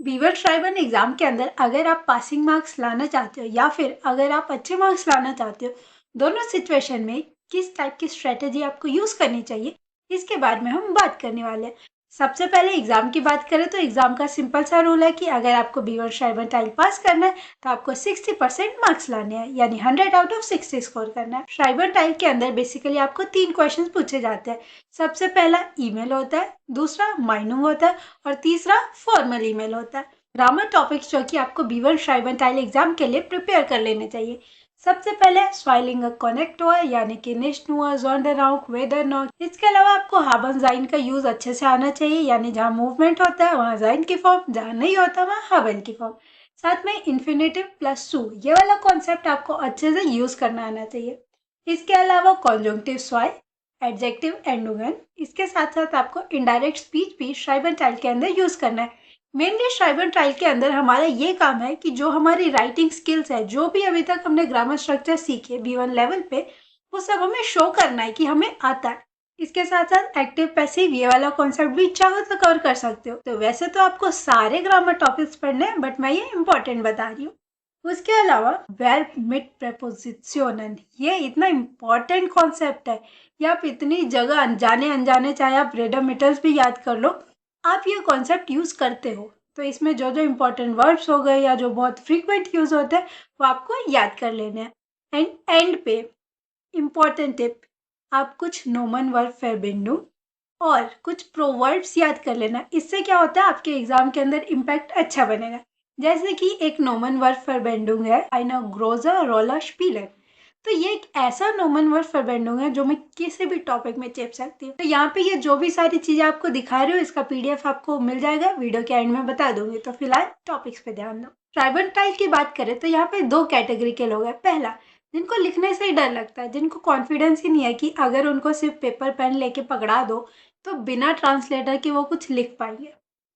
Beaver tribal exam के अंदर अगर आप पासिंग मार्क्स लाना चाहते हो या फिर अगर आप अच्छे मार्क्स लाना चाहते हो, दोनों सिचुएशन में किस टाइप की स्ट्रेटेजी आपको यूज करनी चाहिए, इसके बारे में हम बात करने वाले हैं। सबसे पहले एग्जाम की बात करें तो एग्जाम का सिंपल सा रूल है कि अगर आपको बीवर ट्राइबल टाइल पास करना है तो आपको 60% मार्क्स लाने हैं, यानी 100 आउट ऑफ 60 स्कोर करना है। ट्राइबल टाइल के अंदर बेसिकली आपको 3 क्वेश्चन पूछे जाते हैं। सबसे पहला ईमेल होता है, दूसरा माइनू होता है और तीसरा फॉर्मल ईमेल होता है। ग्रामर टॉपिक्स जो कि आपको बीवर ट्राइबल टाइल एग्जाम के लिए प्रिपेयर कर लेने चाहिए। सबसे पहले स्वाइलिंग कनेक्ट हुआ यानी कि निश्न हुआ, जोंडरनाउक, वेदरनॉक। इसके अलावा आपको हाबन जाइन का यूज अच्छे से आना चाहिए, यानी जहाँ मूवमेंट होता है वहाँ जाइन की फॉर्म, जहाँ नहीं होता वहाँ हाबन की फॉर्म। साथ में इन्फिनेटिव प्लस सू, ये वाला कॉन्सेप्ट आपको अच्छे से यूज करना आना चाहिए। इसके अलावा कॉन्जंक्टिव स्वाइ, एडजेक्टिव एंडोगन, इसके साथ साथ आपको इनडायरेक्ट स्पीच भी ट्राइबल टाइल के अंदर यूज करना है। मेनली ट्राइबल टाइल के अंदर हमारा ये काम है कि जो हमारी राइटिंग स्किल्स है, जो भी अभी तक हमने ग्रामर स्ट्रक्चर सीखे B1 लेवल पे, वो सब हमें शो करना है कि हमें आता है। इसके साथ साथ एक्टिव पैसिव ये वाला कॉन्सेप्ट भी चाहो तो कवर कर सकते हो। तो वैसे तो आपको सारे ग्रामर टॉपिक्स पढ़ने हैं, बट मैं ये इंपॉर्टेंट बता रही हूँ। उसके अलावा वर्ब मिड प्रेपोजिशनल, ये इतना इम्पोर्टेंट कॉन्सेप्ट है। ये आप इतनी जगह अनजाने अनजाने, चाहे आप रेडोमिटल्स भी याद कर लो, आप ये कॉन्सेप्ट यूज करते हो। तो इसमें जो जो इम्पोर्टेंट वर्ड्स हो गए या जो बहुत फ्रीक्वेंट यूज होते हैं वो आपको याद कर लेने हैं। एंड पे इम्पोर्टेंट टिप, आप कुछ नोमन वर्ब फेरबिंडू और कुछ प्रोवर्ब्स याद कर लेना। इससे क्या होता है, आपके एग्जाम के अंदर इम्पैक्ट अच्छा बनेगा। जैसे कि एक नोमन वर्ब फरबेंडुंग है, आइना ग्रोजा रोला स्पीलर। तो ये एक ऐसा नोमन वर्ब फरबेंडुंग है जो मैं किसी भी टॉपिक में चेप सकती हूँ। तो यहाँ पे ये जो भी सारी चीजें आपको दिखा रही हूँ, इसका PDF आपको मिल जाएगा, वीडियो के एंड में बता दूंगी। तो फिलहाल टॉपिक्स पे ध्यान दो। ट्राइबल टाइल की बात करें तो यहाँ पे 2 कैटेगरी के लोग हैं। पहला, जिनको लिखने से ही डर लगता है, जिनको कॉन्फिडेंस ही नहीं है कि अगर उनको सिर्फ पेपर पेन लेके पकड़ा दो तो बिना ट्रांसलेटर के वो कुछ लिख पाएंगे।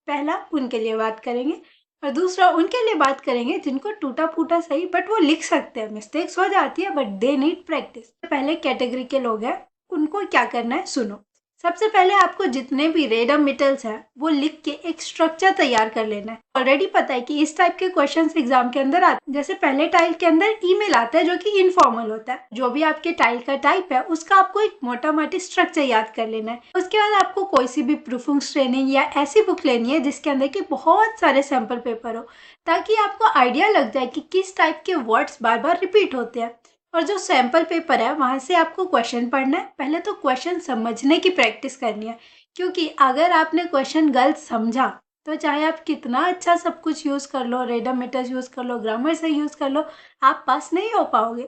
पहला, उनके लिए बात करेंगे। और दूसरा, उनके लिए बात करेंगे जिनको टूटा फूटा सही बट वो लिख सकते हैं, मिस्टेक्स हो जाती है बट दे नीड प्रैक्टिस। पहले कैटेगरी के लोग हैं, उनको क्या करना है सुनो। सबसे पहले आपको जितने भी रेडम मिटल्स हैं वो लिख के एक स्ट्रक्चर तैयार कर लेना है। ऑलरेडी पता है कि इस टाइप के क्वेश्चंस एग्जाम के अंदर आते हैं। जैसे पहले टाइल के अंदर ईमेल आता है जो कि इनफॉर्मल होता है। जो भी आपके टाइल का टाइप है उसका आपको एक मोटा मोटी स्ट्रक्चर याद कर लेना है। उसके बाद आपको कोई सी भी प्रूफिंग ट्रेनिंग या ऐसी बुक लेनी है जिसके अंदर के बहुत सारे सैंपल पेपर हो, ताकि आपको आइडिया लग जाए कि किस टाइप के वर्ड्स बार बार रिपीट होते हैं। और जो सैंपल पेपर है वहां से आपको क्वेश्चन पढ़ना है। पहले तो क्वेश्चन समझने की प्रैक्टिस करनी है, क्योंकि अगर आपने क्वेश्चन गलत समझा तो चाहे आप कितना अच्छा सब कुछ यूज कर लो, रेडम मीटर्स यूज कर लो, ग्रामर से यूज कर लो, आप पास नहीं हो पाओगे।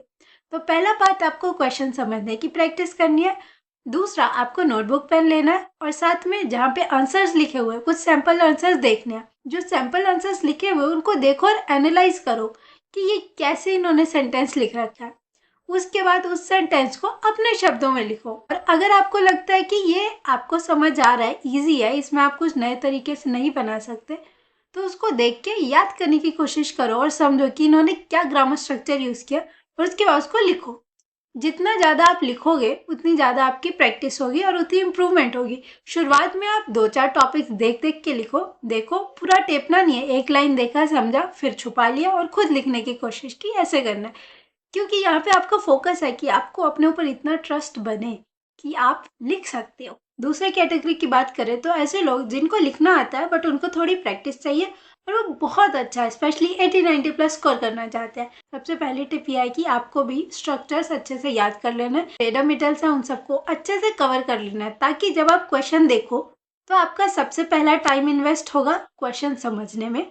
तो पहला पार्ट, आपको क्वेश्चन समझने की प्रैक्टिस करनी है। दूसरा, आपको नोटबुक पेन लेना है और साथ में जहाँ पे आंसर्स लिखे हुए हैं कुछ सैंपल आंसर्स देखने हैं। जो सैंपल आंसर्स लिखे हुए उनको देखो और एनालाइज करो कि ये कैसे इन्होंने सेंटेंस लिख रखा है। उसके बाद उस सेंटेंस को अपने शब्दों में लिखो। और अगर आपको लगता है कि ये आपको समझ आ रहा है, इजी है, इसमें आप कुछ नए तरीके से नहीं बना सकते, तो उसको देख के याद करने की कोशिश करो और समझो कि इन्होंने क्या ग्रामर स्ट्रक्चर यूज किया, और उसके बाद उसको लिखो। जितना ज़्यादा आप लिखोगे उतनी ज़्यादा आपकी प्रैक्टिस होगी और उतनी इम्प्रूवमेंट होगी। शुरुआत में आप 2-4 टॉपिक्स देख देख के लिखो। देखो, पूरा टेपना नहीं है, एक लाइन देखा समझा फिर छुपा लिया और खुद लिखने की कोशिश की, ऐसे करना है। क्योंकि यहाँ पे आपका फोकस है कि आपको अपने ऊपर इतना ट्रस्ट बने कि आप लिख सकते हो। दूसरे कैटेगरी की बात करें तो ऐसे लोग जिनको लिखना आता है बट उनको थोड़ी प्रैक्टिस चाहिए और वो बहुत अच्छा, स्पेशली 80-90 प्लस स्कोर करना चाहते हैं। सबसे पहली टिप यह है कि आपको भी स्ट्रक्चर्स अच्छे से याद कर लेना है। रेडमिटल्स है उन सबको अच्छे से कवर कर लेना है, ताकि जब आप क्वेश्चन देखो तो आपका सबसे पहला टाइम इन्वेस्ट होगा क्वेश्चन समझने में।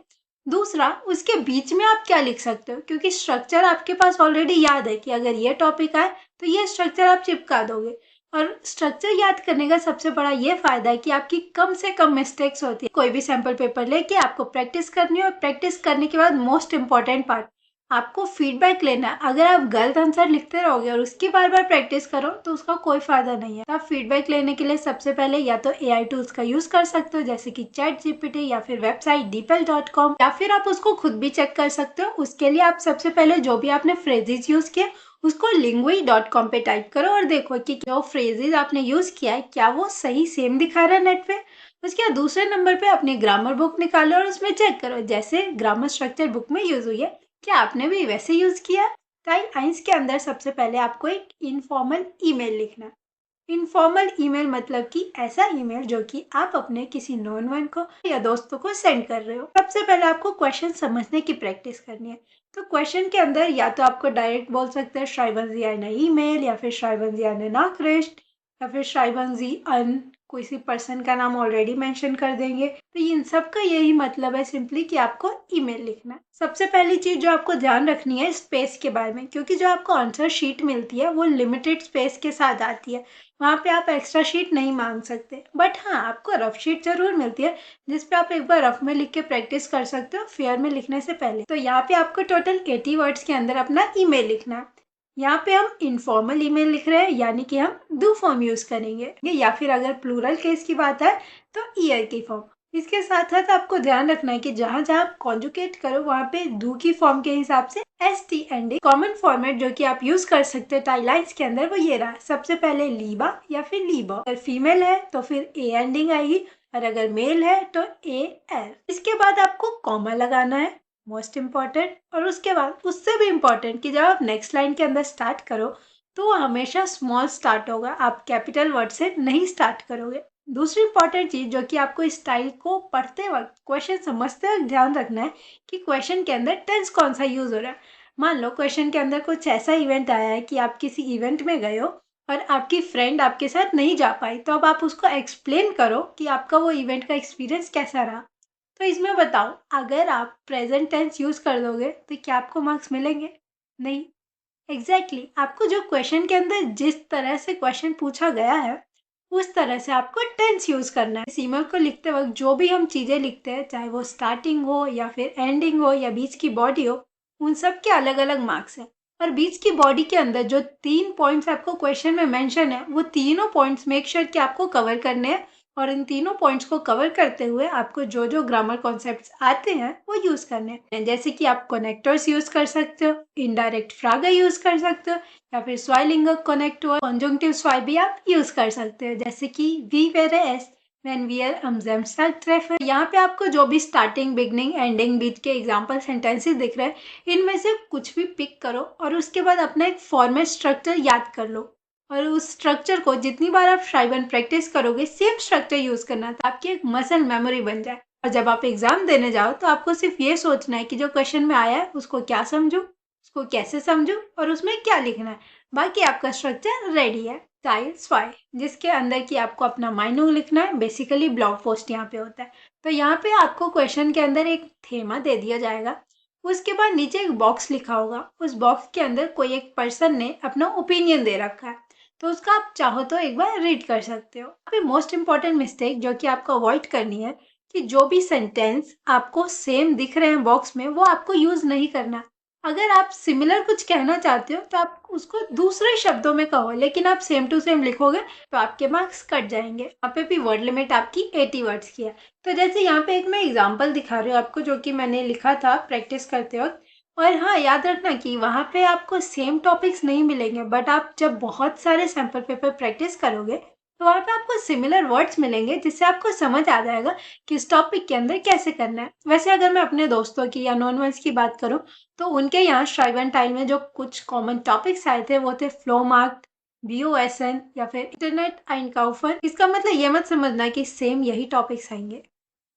दूसरा, उसके बीच में आप क्या लिख सकते हो, क्योंकि स्ट्रक्चर आपके पास ऑलरेडी याद है कि अगर ये टॉपिक आए तो ये स्ट्रक्चर आप चिपका दोगे। और स्ट्रक्चर याद करने का सबसे बड़ा ये फायदा है कि आपकी कम से कम मिस्टेक्स होती है। कोई भी सैंपल पेपर लेके आपको प्रैक्टिस करनी है और प्रैक्टिस करने के बाद मोस्ट इंपॉर्टेंट पार्ट, आपको फीडबैक लेना है। अगर आप गलत आंसर लिखते रहोगे और उसकी बार बार प्रैक्टिस करो तो उसका कोई फायदा नहीं है। तो आप फीडबैक लेने के लिए सबसे पहले या तो AI टूल्स का यूज कर सकते हो, जैसे कि ChatGPT या फिर वेबसाइट DeepL.com, या फिर आप उसको खुद भी चेक कर सकते हो। उसके लिए आप सबसे पहले जो भी आपने फ्रेजेस यूज किए उसको lingui.com पे टाइप करो और देखो कि जो फ्रेजेस आपने यूज किया है क्या वो सही सेम दिखा रहा है नेट पे। उसके बाद दूसरे नंबर पे अपनी ग्रामर बुक निकालो और उसमें चेक करो जैसे ग्रामर स्ट्रक्चर बुक में यूज हुई है, क्या आपने भी वैसे यूज किया। टाइप 1 के अंदर सबसे पहले आपको एक इनफॉर्मल ईमेल लिखना है। इनफॉर्मल ईमेल मतलब कि ऐसा ईमेल जो कि आप अपने किसी नोन वन को या दोस्तों को सेंड कर रहे हो। सबसे पहले आपको क्वेश्चन समझने की प्रैक्टिस करनी है। तो क्वेश्चन के अंदर या तो आपको डायरेक्ट बोल सकते हैं श्राइवन जी आने ईमेल, या फिर श्राइवन जी आने नाक्रिस्ट, या फिर श्राइवन जी अन किसी पर्सन का नाम ऑलरेडी मेंशन कर देंगे। तो इन सब का यही मतलब है सिंपली कि आपको ईमेल लिखना है। सबसे पहली चीज जो आपको ध्यान रखनी है स्पेस के बारे में, क्योंकि जो आपको आंसर शीट मिलती है वो लिमिटेड स्पेस के साथ आती है। वहाँ पे आप एक्स्ट्रा शीट नहीं मांग सकते, बट हाँ आपको रफ शीट जरूर मिलती है जिसपे आप एक बार रफ में लिख के प्रैक्टिस कर सकते हो फेयर में लिखने से पहले। तो यहाँ पे आपको टोटल 80 वर्ड्स के अंदर अपना ईमेल लिखना है। यहाँ पे हम इनफॉर्मल ईमेल लिख रहे हैं, यानी कि हम डू फॉर्म यूज करेंगे, या फिर अगर प्लूरल केस की बात है तो ईयर की फॉर्म। इसके साथ साथ आपको ध्यान रखना है कि जहां जहां आप कॉन्जुकेट करो वहां पे डू की फॉर्म के हिसाब से S T ending. Common format जो कि आप यूज कर सकते हो टाई लाइन्स के अंदर वो ये रहा, सबसे पहले लीबा या फिर लीबा। अगर फीमेल है तो फिर ए एंडिंग आएगी, और अगर मेल है तो ए एल। इसके बाद आपको कॉमा लगाना है, मोस्ट इम्पॉर्टेंट। और उसके बाद उससे भी इम्पॉर्टेंट कि जब आप नेक्स्ट लाइन के अंदर स्टार्ट करो तो वो हमेशा स्मॉल स्टार्ट होगा, आप कैपिटल वर्ड से नहीं स्टार्ट करोगे। दूसरी इंपॉर्टेंट चीज जो कि आपको इस स्टाइल को पढ़ते वक्त क्वेश्चन समझते वक्त ध्यान रखना है कि क्वेश्चन के अंदर टेंस कौन सा यूज हो रहा है। मान लो क्वेश्चन के अंदर कुछ ऐसा इवेंट आया है कि आप किसी इवेंट में गए हो और आपकी फ्रेंड आपके साथ नहीं जा पाई, तो अब आप उसको एक्सप्लेन करो कि आपका वो इवेंट का एक्सपीरियंस कैसा रहा। तो इसमें बताओ, अगर आप प्रेजेंट टेंस यूज कर दोगे तो क्या आपको मार्क्स मिलेंगे? नहीं। आपको जो क्वेश्चन के अंदर जिस तरह से क्वेश्चन पूछा गया है उस तरह से आपको टेंस यूज करना है। इस ईमेल को लिखते वक्त जो भी हम चीजें लिखते हैं, चाहे वो स्टार्टिंग हो या फिर एंडिंग हो या बीच की बॉडी हो, उन सब के अलग अलग मार्क्स हैं। और बीच की बॉडी के अंदर जो 3 पॉइंट्स आपको क्वेश्चन में मेंशन है वो तीनों पॉइंट्स मेक श्योर कि आपको कवर करने हैं। और इन तीनों पॉइंट्स को कवर करते हुए आपको जो जो ग्रामर कॉन्सेप्ट्स आते हैं वो यूज करने हैं। जैसे कि आप कनेक्टर्स यूज कर सकते हो, इनडायरेक्ट फ्रागा यूज कर सकते हो, या फिर स्वाइलिंगर कनेक्ट हुआ कॉन्जंक्टिव स्वाइ भी आप यूज कर सकते हो, जैसे कि we whereas when we are अमजेमस्टार ट्रेफर। यहाँ पे आपको जो भी स्टार्टिंग बिगनिंग एंडिंग बीच के एग्जांपल सेंटेंसेस दिख रहे हैं इनमें से कुछ भी पिक करो और उसके बाद अपना एक फॉर्मेट स्ट्रक्चर याद कर लो। और उस स्ट्रक्चर को जितनी बार आप श्राइवन प्रैक्टिस करोगे सेम स्ट्रक्चर यूज करना था, आपकी एक मसल मेमोरी बन जाए। और जब आप एग्जाम देने जाओ तो आपको सिर्फ ये सोचना है कि जो क्वेश्चन में आया है उसको क्या समझूं, उसको कैसे समझूं और उसमें क्या लिखना है। बाकी आपका स्ट्रक्चर रेडी है। टाइल स्वाई, जिसके अंदर की आपको अपना माइनू लिखना है, बेसिकली ब्लॉग पोस्ट यहाँ पे होता है। तो यहाँ पे आपको क्वेश्चन के अंदर एक थेमा दे दिया जाएगा, उसके बाद नीचे एक बॉक्स लिखा होगा, उस बॉक्स के अंदर कोई एक पर्सन ने अपना ओपिनियन दे रखा है, तो उसका आप चाहो तो एक बार रीड कर सकते हो। अभी मोस्ट इंपॉर्टेंट मिस्टेक जो कि आपको अवॉइड करनी है कि जो भी सेंटेंस आपको सेम दिख रहे हैं बॉक्स में वो आपको यूज नहीं करना। अगर आप सिमिलर कुछ कहना चाहते हो तो आप उसको दूसरे शब्दों में कहो, लेकिन आप सेम टू सेम लिखोगे तो आपके मार्क्स कट जाएंगे। यहाँ पे भी वर्ड लिमिट आपकी 80 वर्ड्स की है। तो जैसे यहाँ पे एक मैं एग्जांपल दिखा रही हूँ आपको जो कि मैंने लिखा था प्रैक्टिस करते वक्त। और हाँ, याद रखना कि वहाँ पे आपको सेम टॉपिक्स नहीं मिलेंगे, बट आप जब बहुत सारे सैम्पल पेपर प्रैक्टिस करोगे तो वहाँ पे आपको सिमिलर वर्ड्स मिलेंगे जिससे आपको समझ आ जाएगा कि इस टॉपिक के अंदर कैसे करना है। वैसे अगर मैं अपने दोस्तों की या नॉन वंस की बात करूँ तो उनके यहाँ श्राइवन टाइल में जो कुछ कॉमन टॉपिक्स आए थे वो थे फ्लो मार्क, BOSN या फिर इंटरनेट आइनकाउफर। इसका मतलब ये मत समझना कि सेम यही टॉपिक्स आएंगे।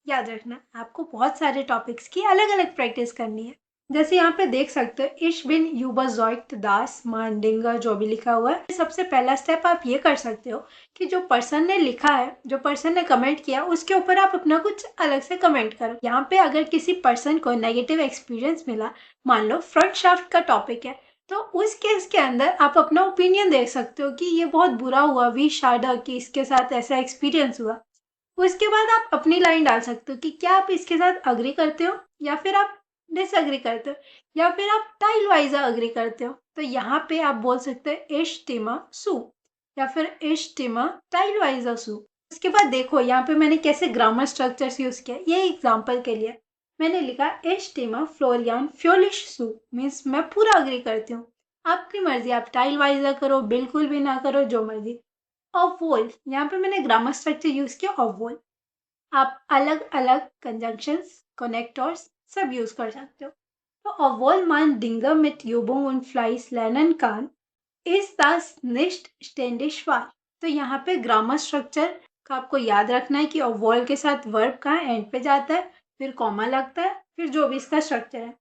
याद रखना आपको बहुत सारे टॉपिक्स की अलग अलग प्रैक्टिस करनी है। जैसे यहाँ पे देख सकते हो इश बिन यूबरजॉइट दास मांडिंगा जो भी लिखा हुआ है। सबसे पहला स्टेप आप ये कर सकते हो कि जो पर्सन ने लिखा है, जो पर्सन ने कमेंट किया, उसके ऊपर आप अपना कुछ अलग से कमेंट करो। यहाँ पे अगर किसी पर्सन को नेगेटिव एक्सपीरियंस मिला, मान लो फ्रंट शाफ्ट का टॉपिक है, तो उस केस के अंदर आप अपना ओपिनियन दे सकते हो कि ये बहुत बुरा हुआ वी शार्डा कि इसके साथ ऐसा एक्सपीरियंस हुआ। उसके बाद आप अपनी लाइन डाल सकते हो कि क्या आप इसके साथ अग्री करते हो या फिर आप डिसएग्री करते हो या फिर आप टाइल वाइज अग्री करते हो। तो यहाँ पे आप बोल सकते हो इश टिमा सू या फिर इश टिमा टाइल वाइज सू। उसके बाद देखो यहाँ पे मैंने कैसे ग्रामर स्ट्रक्चर्स यूज किया। ये एग्जांपल के लिए मैंने लिखा इश टिमा फ्लोरियान फ्योलिश सू, मीन्स मैं पूरा अग्री करती हूँ। आपकी मर्जी, आप टाइल वाइज करो, बिल्कुल भी ना करो, जो मर्जी। ऑफ वोल, यहाँ पे मैंने ग्रामर स्ट्रक्चर यूज किया ऑफ वोल। आप अलग अलग कंजंक्शंस, कनेक्टर्स सब यूज कर सकते हो। तो obwohl man Dinge mit Übung und Fleiß lernen kann, ist das nicht ständig wahr। तो यहाँ पे ग्रामर स्ट्रक्चर का आपको याद रखना है कि obwohl के साथ वर्ब कहाँ एंड पे जाता है, फिर कॉमा लगता है, फिर जो भी इसका स्ट्रक्चर है।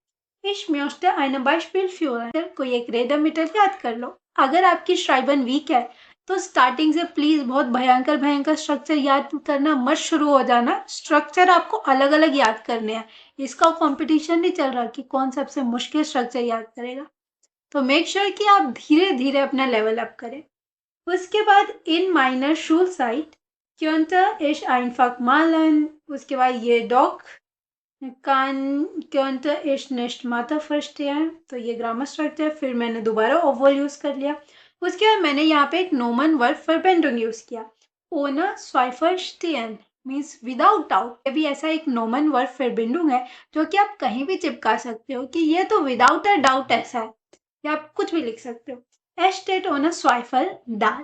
Ich möchte ein Beispiel führen। कोई एक रेडमीटर याद कर लो। अगर आपकी श्राइबन वीक है तो स्टार्टिंग से प्लीज बहुत भयंकर भयंकर स्ट्रक्चर याद करना मत शुरू हो जाना। स्ट्रक्चर आपको अलग अलग याद करने हैं। इसका कंपटीशन नहीं चल रहा कि कौन सबसे मुश्किल स्ट्रक्चर याद करेगा। तो मेक श्योर कि आप धीरे धीरे अपना लेवल अप करें। उसके बाद इन माइनर Schulzeit könnte ich einfach malen। उसके बाद ये डॉग könnte ich nicht Mathe verstehen। तो ये ग्रामर स्ट्रक्चर। फिर मैंने दोबारा ओवल यूज कर लिया। उसके बाद मैंने यहाँ पे एक नोमन वर्ब verwendung यूज किया। ohne Zweifel stehen means without doubt. ये भी ऐसा एक नोमन वर्ब verwendung है जो कि आप कहीं भी चिपका सकते हो कि ये तो विदाउट अ डाउट ऐसा है, या आप कुछ भी लिख सकते हो। Es steht ohne Zweifel das।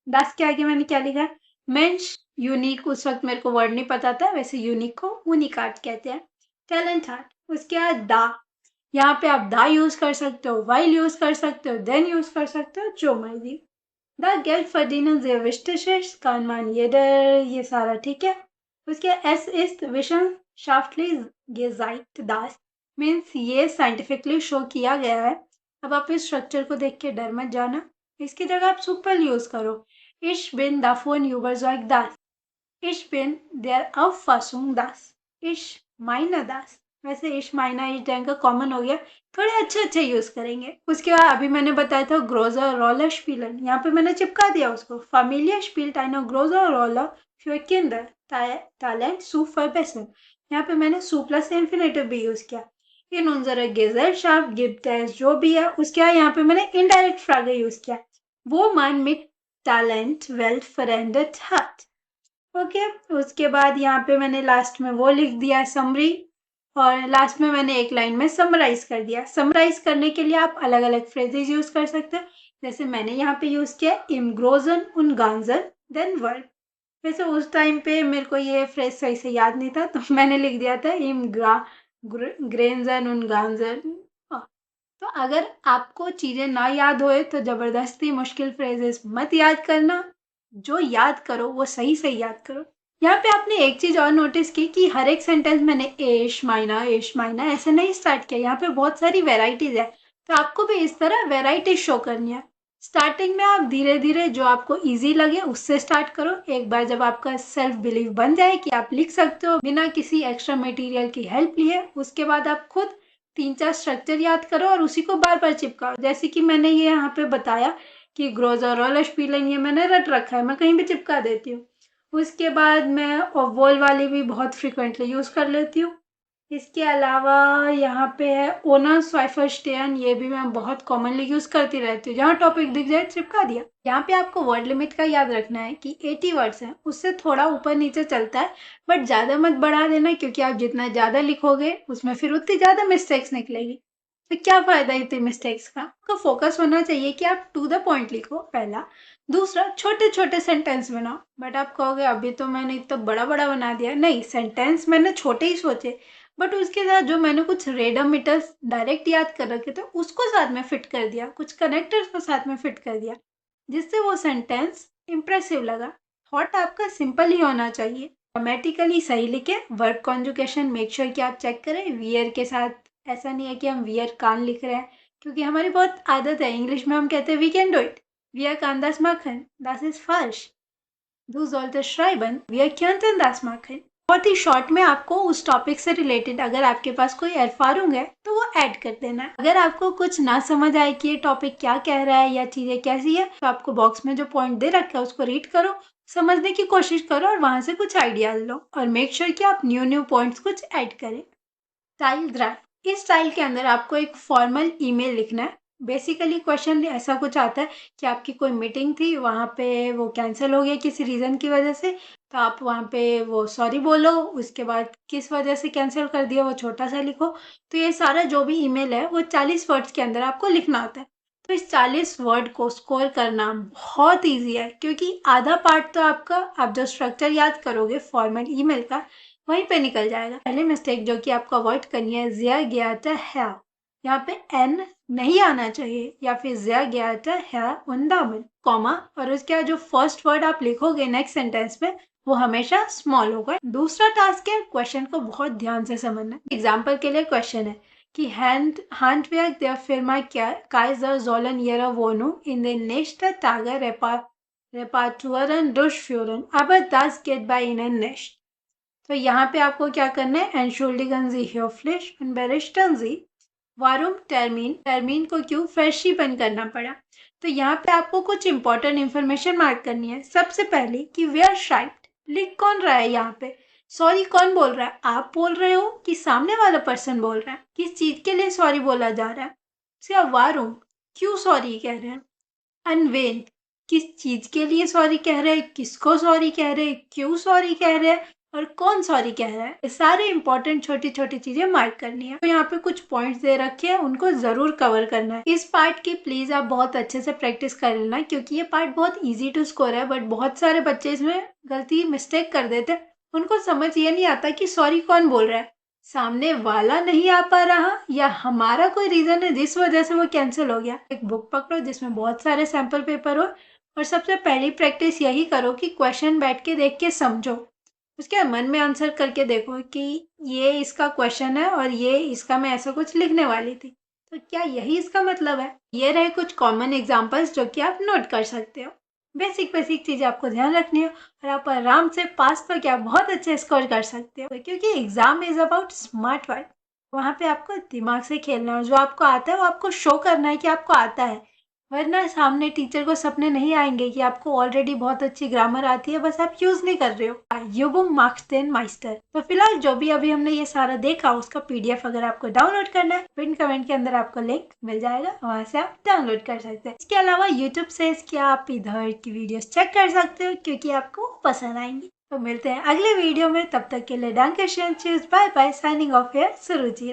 das के आगे मैंने क्या लिखा? मेंश यूनिक। उस वक्त मेरे को वर्ड नहीं पता था, वैसे यूनिक को यूनिकार्ड कहते हैं। Talent heart. उसके बाद दा। यहाँ पे आप दा यूज कर सकते हो, वाइल यूज कर सकते हो, देन यूज कर सकते हो, जो मर्जी। दा Geld verdienen sehr wichtig ist, kann man jeder। ये सारा ठीक है। उसके S ist wissenschaftlich gezeigt das means ये साइंटिफिकली शो किया गया है। अब आप इस स्ट्रक्चर को देख के डर मत जाना। इसकी जगह आप सुपर यूज करो। Ich bin davon überzeugt dass। Ich bin der Auffassung dass। Ich meine das। वैसे इश माइना इश डैंग का कॉमन हो गया, थोड़े अच्छे अच्छे यूज करेंगे। उसके बाद अभी मैंने बताया था ग्रोजर रोलर स्पीलन, यहाँ पे मैंने चिपका दिया उसको। Familie spielt eine große Rolle für Kinder, Talent zu verbessern। यहाँ पे मैंने सु प्लस इन्फिनेटिव भी यूज किया। इन उनजर Gesellschaft gibt es, जो भी है। उसके बाद यहाँ पे मैंने इनडायरेक्ट फ्रागे यूज किया। वो man mit Talent Welt verändert hat। Okay. उसके बाद यहाँ पे मैंने लास्ट में वो लिख दिया समरी, और लास्ट में मैंने एक लाइन में समराइज कर दिया। समराइज करने के लिए आप अलग अलग फ्रेजेस यूज कर सकते हैं, जैसे मैंने यहाँ पे यूज किया इम ग्रोजन उन गांजर देन वर्ड। वैसे उस टाइम पे मेरे को ये फ्रेज सही से याद नहीं था, तो मैंने लिख दिया था इम ग्रेंजन उन गांजर। तो अगर आपको चीजें ना याद होए तो जबरदस्ती मुश्किल फ्रेजेस मत याद करना। जो याद करो वो सही से याद करो। यहाँ पे आपने एक चीज और नोटिस की कि हर एक सेंटेंस मैंने एश माइना ऐसे नहीं स्टार्ट किया। यहाँ पे बहुत सारी वेराइटीज है, तो आपको भी इस तरह वेराइटी शो करनी है। स्टार्टिंग में आप धीरे धीरे जो आपको इजी लगे उससे स्टार्ट करो। एक बार जब आपका सेल्फ बिलीव बन जाए कि आप लिख सकते हो बिना किसी एक्स्ट्रा मटेरियल की हेल्प लिए, उसके बाद आप खुद 3-4 स्ट्रक्चर याद करो और उसी को बार बार चिपकाओ। जैसे कि मैंने ये यहाँ पे बताया कि ग्रोजर रोलर स्पीलन, ये मैंने रट रखा है, मैं कहीं भी चिपका देती हूँ। उसके बाद मैं ओवल वाली भी बहुत फ्रिक्वेंटली यूज कर लेती हूँ। इसके अलावा यहाँ पे है ओनर स्वाइफरस्टेन, ये भी मैं बहुत कॉमनली यूज करती रहती हूँ। जहाँ टॉपिक दिख जाए चिपका दिया। यहाँ पे आपको वर्ड लिमिट का याद रखना है कि 80 वर्ड्स हैं, उससे थोड़ा ऊपर नीचे चलता है, बट ज्यादा मत बढ़ा देना, क्योंकि आप जितना ज्यादा लिखोगे उसमें फिर उतनी ज्यादा मिस्टेक्स निकलेगी। तो क्या फायदा इतनी मिस्टेक्स का? आपका फोकस होना चाहिए कि आप टू द पॉइंट लिखो, पहला। दूसरा, छोटे छोटे सेंटेंस बनाओ। बट आप कहोगे अभी तो मैंने इतना बड़ा बड़ा बना दिया। नहीं, सेंटेंस मैंने छोटे ही सोचे, बट उसके साथ जो मैंने कुछ रेडमीटर्स डायरेक्ट याद कर रखे थे उसको साथ में फिट कर दिया, कुछ कनेक्टर्स को साथ में फिट कर दिया, जिससे वो सेंटेंस इंप्रेसिव लगा। थॉट आपका सिंपल ही होना चाहिए। ग्रामेटिकली सही लिखे। वर्ब कॉन्जुगेशन मेक श्योर कि आप चेक करें। वियर के साथ ऐसा नहीं है कि हम वियर कान लिख रहे हैं, क्योंकि हमारी बहुत आदत है, इंग्लिश में हम कहते हैं we can do it. Wir kann das machen, das ist falsch। Du solltest schreiben, wir könnten das machen। बहुत ही शॉर्ट में आपको उस टॉपिक से रिलेटेड अगर आपके पास कोई एरफारुंग है तो वो ऐड कर देना। अगर आपको कुछ ना समझ आए कि ये टॉपिक क्या कह रहा है या चीजें कैसी है, तो आपको बॉक्स में जो पॉइंट दे रखा है उसको रीड करो, समझने की कोशिश करो और वहां से कुछ आइडियाज लो, और मेक श्योर कि आप न्यू पॉइंट्स कुछ ऐड करें। Style draft. इस स्टाइल के अंदर आपको एक फॉर्मल ईमेल लिखना है। बेसिकली क्वेश्चन ऐसा कुछ आता है कि आपकी कोई मीटिंग थी, वहाँ पे वो कैंसिल हो गया किसी रीज़न की वजह से, तो आप वहाँ पे वो सॉरी बोलो। उसके बाद किस वजह से कैंसिल कर दिया वो छोटा सा लिखो। तो ये सारा जो भी ईमेल है वो 40 वर्ड्स के अंदर आपको लिखना होता है। तो इस 40 वर्ड को स्कोर करना बहुत ईजी है, क्योंकि आधा पार्ट तो आपका, आप जो स्ट्रक्चर याद करोगे फॉर्मल ईमेल का, वहीं पे निकल जाएगा। पहली मिस्टेक जो कि आपको अवॉइड करनी है, ज़िया गयाता है, यहाँ पे एन नहीं आना चाहिए, या फिर ज़िया गयाता है उन्दामन, कॉमा, और उसके बाद जो फर्स्ट वर्ड आप लिखोगे नेक्स्ट सेंटेंस में वो हमेशा स्मॉल होगा। दूसरा टास्क है क्वेश्चन को बहुत ध्यान से समझना। एग्जाम्पल के लिए क्वेश्चन है कि Handwerk der Firma Kaiser sollen ihre Wohnung in den nächsten Tagen Reparaturen durchführen, aber das geht bei ihnen nicht। तो यहाँ पे आपको क्या करना है, Entschuldigen Sie höflich und berichten Sie warum टर्मीन को क्यों verschieben करना पड़ा। तो यहाँ पे आपको कुछ इंपॉर्टेंट इंफॉर्मेशन मार्क करनी है। सबसे पहले कि wer schreibt, लिख कौन रहा है, यहाँ पे सॉरी कौन बोल रहा है, आप बोल रहे हो कि सामने वाला पर्सन बोल रहा है, किस चीज के लिए सॉरी बोला जा रहा है, उसका वारूम, क्यों सॉरी कह रहे हैं, अनवेन, किस चीज के लिए सॉरी कह रहे हैं, किसको सॉरी कह रहे हैं, क्यों सॉरी कह रहे हैं, और कौन सॉरी कह रहा है। ये सारे इंपॉर्टेंट छोटी छोटी चीजें मार्क करनी है। तो यहाँ पे कुछ पॉइंट्स दे रखे हैं, उनको जरूर कवर करना है। इस पार्ट की प्लीज आप बहुत अच्छे से प्रैक्टिस कर लेना, क्योंकि ये पार्ट बहुत इजी टू स्कोर है, बट बहुत सारे बच्चे इसमें गलती मिस्टेक कर देते हैं। उनको समझ ये नहीं आता कि सॉरी कौन बोल रहा है, सामने वाला नहीं आ पा रहा या हमारा कोई रीजन है जिस वजह से वो कैंसिल हो गया। एक बुक पकड़ो जिसमें बहुत सारे सैंपल पेपर हो, और सबसे पहली प्रैक्टिस यही करो कि क्वेश्चन बैठ के देख के समझो, उसके बाद मन में आंसर करके देखो कि ये इसका क्वेश्चन है और ये इसका मैं ऐसा कुछ लिखने वाली थी, तो क्या यही इसका मतलब है। ये रहे कुछ कॉमन एग्जांपल्स जो कि आप नोट कर सकते हो। बेसिक बेसिक चीजें आपको ध्यान रखनी है और आप आराम से पास तो क्या बहुत अच्छे स्कोर कर सकते हो, क्योंकि exam is about smart work. वहाँ पे आपको दिमाग से खेलना है और जो आपको आता है वो आपको शो करना है कि आपको आता है, वरना सामने टीचर को सपने नहीं आएंगे कि आपको ऑलरेडी बहुत अच्छी ग्रामर आती है, बस आप यूज नहीं कर रहे हो। युबुम मार्क्सटेन माइस्टर। तो फिलहाल जो भी अभी हमने ये सारा देखा उसका पीडीएफ अगर आपको डाउनलोड करना है, पिन कमेंट के अंदर आपको लिंक मिल जाएगा, वहां से आप डाउनलोड कर सकते हैं। इसके अलावा यूट्यूब से इसके आप इधर की वीडियोस चेक कर सकते हो, क्योंकि आपको पसंद आएंगी। तो मिलते हैं अगले वीडियो में, तब तक के लिए डैंकेशन, चीज, bye bye, signing off here Suruchi.